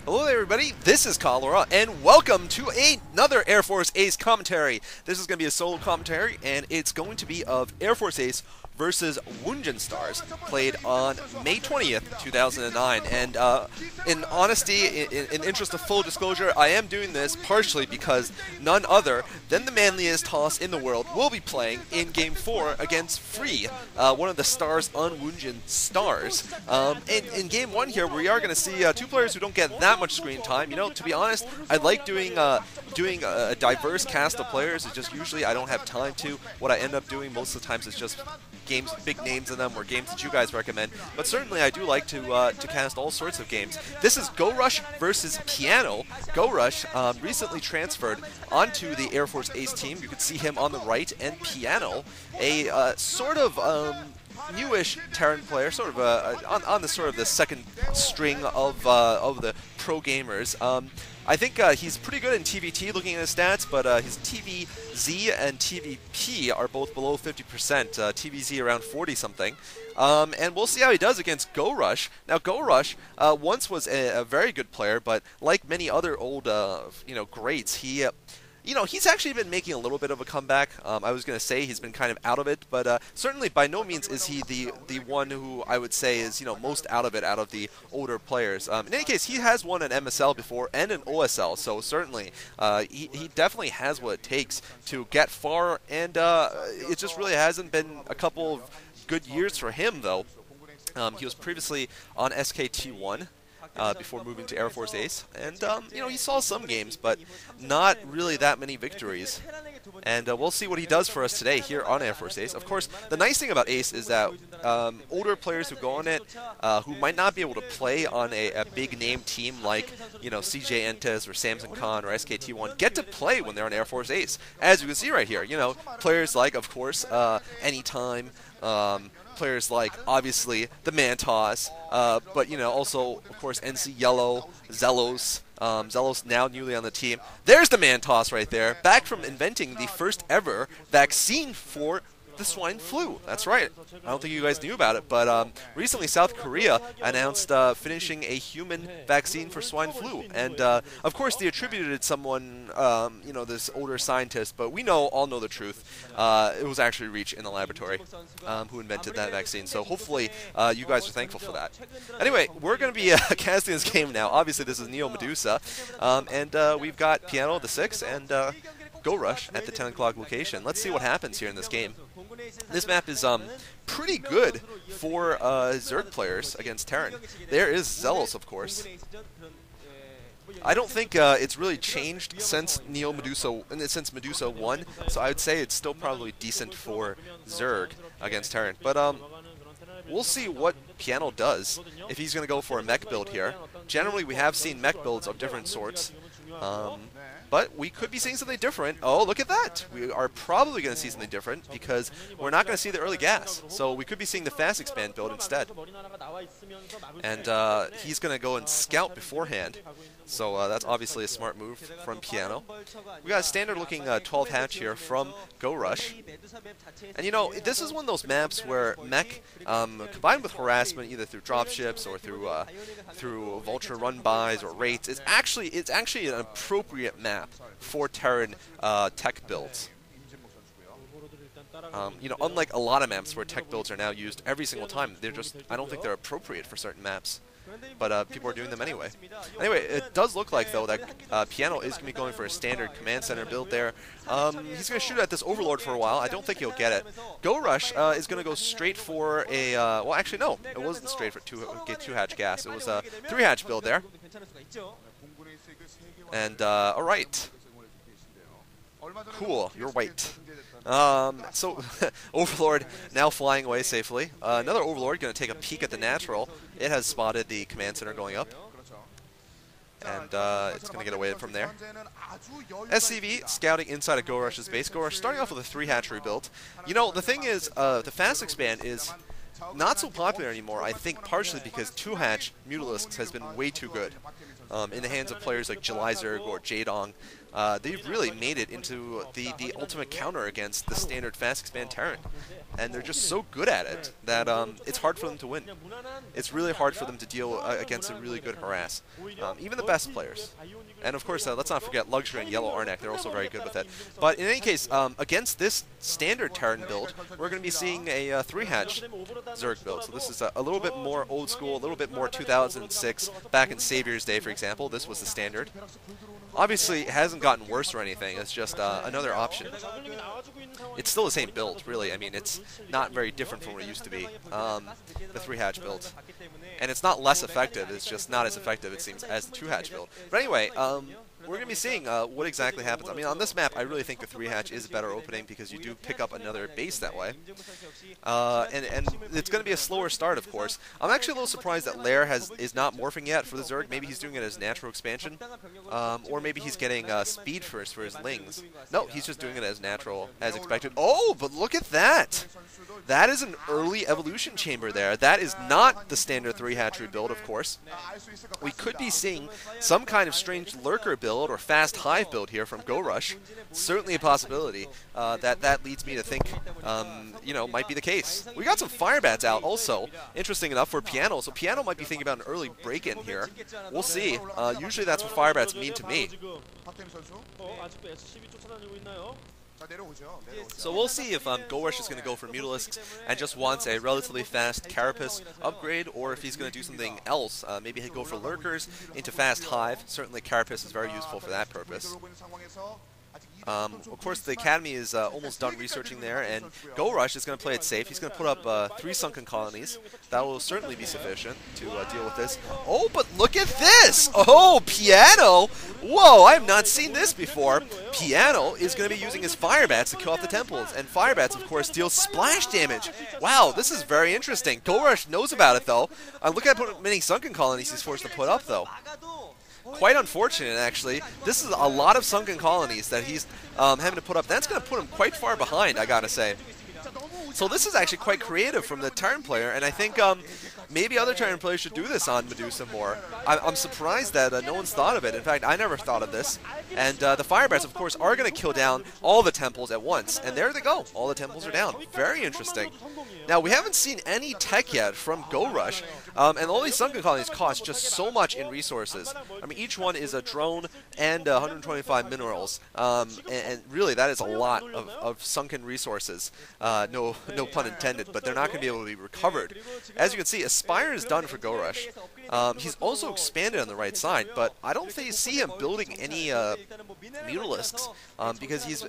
Hello there, everybody. This is Cholera, and welcome to another Airforce ACE commentary. This is going to be a solo commentary, and it's going to be of Airforce ACE versus Woonjin Stars, played on May 20th, 2009. And in honesty, in interest of full disclosure, I am doing this partially because none other than the manliest toss in the world will be playing in Game 4 against Free, one of the stars on Woonjin Stars. In Game 1 here, we are going to see two players who don't get that much screen time. You know, to be honest, I like doing a diverse cast of players. It's just usually I don't have time to. What I end up doing most of the times is just games with big names in them or games that you guys recommend, but certainly I do like to cast all sorts of games. This is GoRush versus Piano. GoRush recently transferred onto the Airforce ACE team. You can see him on the right, and Piano, a sort of newish Terran player, sort of on the sort of the second string of the pro gamers. I think he's pretty good in TVT looking at his stats, but his TVZ and TVP are both below 50%, TVZ around 40-something. And we'll see how he does against GoRush. Now, GoRush once was a very good player, but like many other old greats, he's actually been making a little bit of a comeback. I was going to say he's been kind of out of it, but certainly by no means is he the one who I would say is most out of it out of the older players. In any case, he has won an MSL before and an OSL, so certainly he definitely has what it takes to get far, and it just really hasn't been a couple of good years for him, though. He was previously on SKT1. Before moving to Airforce ACE, and he saw some games, but not really that many victories. And we'll see what he does for us today here on Airforce ACE. Of course, the nice thing about ACE is that older players who go on it, who might not be able to play on a big name team like CJ Entes or Samson Khan or SKT1, get to play when they're on Airforce ACE. As you can see right here, players like, of course, Anytime. Players like, obviously, the Mantos, but, also, of course, NC Yellow, Zelos. Zelos now newly on the team. There's the Mantos right there, back from inventing the first ever vaccine for the swine flu. That's right. I don't think you guys knew about it, but recently South Korea announced finishing a human vaccine for swine flu, and of course they attributed it to someone, this older scientist, but we all know the truth. It was actually Reach in the laboratory who invented that vaccine, so hopefully you guys are thankful for that. Anyway, we're going to be casting this game now. Obviously this is Neo Medusa, and we've got Piano the 6 and GoRush at the 10 o'clock location. Let's see what happens here in this game. This map is pretty good for Zerg players against Terran. There is Zelos, of course. I don't think it's really changed since Medusa won, so I would say it's still probably decent for Zerg against Terran. But we'll see what Piano does if he's going to go for a mech build here. Generally, we have seen mech builds of different sorts. But we could be seeing something different. Oh, look at that! We are probably going to see something different because we're not going to see the early gas. So we could be seeing the fast expand build instead. And he's going to go and scout beforehand. So that's obviously a smart move from Piano. We got a standard looking 12 hatch here from GoRush. And this is one of those maps where mech combined with harassment either through dropships or through vulture run bys or rates, it's actually an appropriate map for Terran tech builds. Unlike a lot of maps where tech builds are now used every single time, I don't think they're appropriate for certain maps. But people are doing them anyway. Anyway, it does look like, though, that Piano is going to be going for a standard command center build there. He's going to shoot at this Overlord for a while. I don't think he'll get it. GoRush is going to go straight for a... well, actually, no. It wasn't straight for get 2-hatch gas. It was a 3-hatch build there. And, alright. Cool, you're white. So, Overlord now flying away safely. Another Overlord going to take a peek at the natural. It has spotted the command center going up. And it's going to get away from there. SCV scouting inside of GoRush's base. GoRush starting off with a 3-hatch rebuild. The thing is, the fast expand is not so popular anymore, I think partially because 2-hatch Mutalisks has been way too good. In the hands of players like Jelizerg or Jadong. they've really made it into the ultimate counter against the standard fast expand Terran. And they're just so good at it that it's hard for them to win. It's really hard for them to deal against a really good harass. Even the best players. And of course, let's not forget Luxury and Yellow Arnak, they're also very good with it. But in any case, against this standard Terran build, we're going to be seeing a 3-hatch Zerg build. So this is a little bit more old school, a little bit more 2006, back in Savior's Day, for example. This was the standard. Obviously, it hasn't gotten worse or anything. It's just another option. It's still the same build, really. I mean, it's not very different from what it used to be, the 3-hatch build. And it's not less effective. It's just not as effective, it seems, as the 2-hatch build. But anyway, we're going to be seeing what exactly happens. I mean, on this map, I really think the 3-hatch is a better opening because you do pick up another base that way. And it's going to be a slower start, of course. I'm actually a little surprised that Lair is not morphing yet for the Zerg. Maybe he's doing it as natural expansion. Or maybe he's getting speed first for his Lings. No, he's just doing it as natural, as expected. Oh, but look at that! That is an early evolution chamber there. That is not the standard 3-hatchery build, of course. We could be seeing some kind of strange lurker build or fast hive build here from GoRush. Certainly a possibility. That leads me to think, you know, might be the case. We got some Firebats out also, interesting enough, for Piano. So Piano might be thinking about an early break-in here. We'll see. Usually that's what Firebats mean to me. So we'll see if GoRush is going to go for Mutalisks and just wants a relatively fast Carapace upgrade, or if he's going to do something else. Maybe he'll go for Lurkers into Fast Hive. Certainly Carapace is very useful for that purpose. Of course, the Academy is almost done researching there, and GoRush is going to play it safe. He's going to put up 3 sunken colonies. That will certainly be sufficient to deal with this. Oh, but look at this! Oh, Piano! Whoa, I have not seen this before. Piano is going to be using his Firebats to kill off the temples, and Firebats, of course, deal splash damage. Wow, this is very interesting. GoRush knows about it, though. Look at how many sunken colonies he's forced to put up, though. Quite unfortunate, actually. This is a lot of sunken colonies that he's having to put up. That's going to put him quite far behind, I gotta say. So this is actually quite creative from the Terran player, and I think maybe other Terran players should do this on Medusa more. I'm surprised that no one's thought of it. In fact, I never thought of this. And the Firebats, of course, are going to kill down all the temples at once. And there they go. All the temples are down. Very interesting. Now, we haven't seen any tech yet from GoRush, and all these sunken colonies cost just so much in resources. I mean, each one is a drone and 125 minerals, and really that is a lot of sunken resources. No pun intended, but they're not going to be able to be recovered. As you can see, Aspire is done for GoRush. He's also expanded on the right side, but I don't see him building any Mutalisks because he's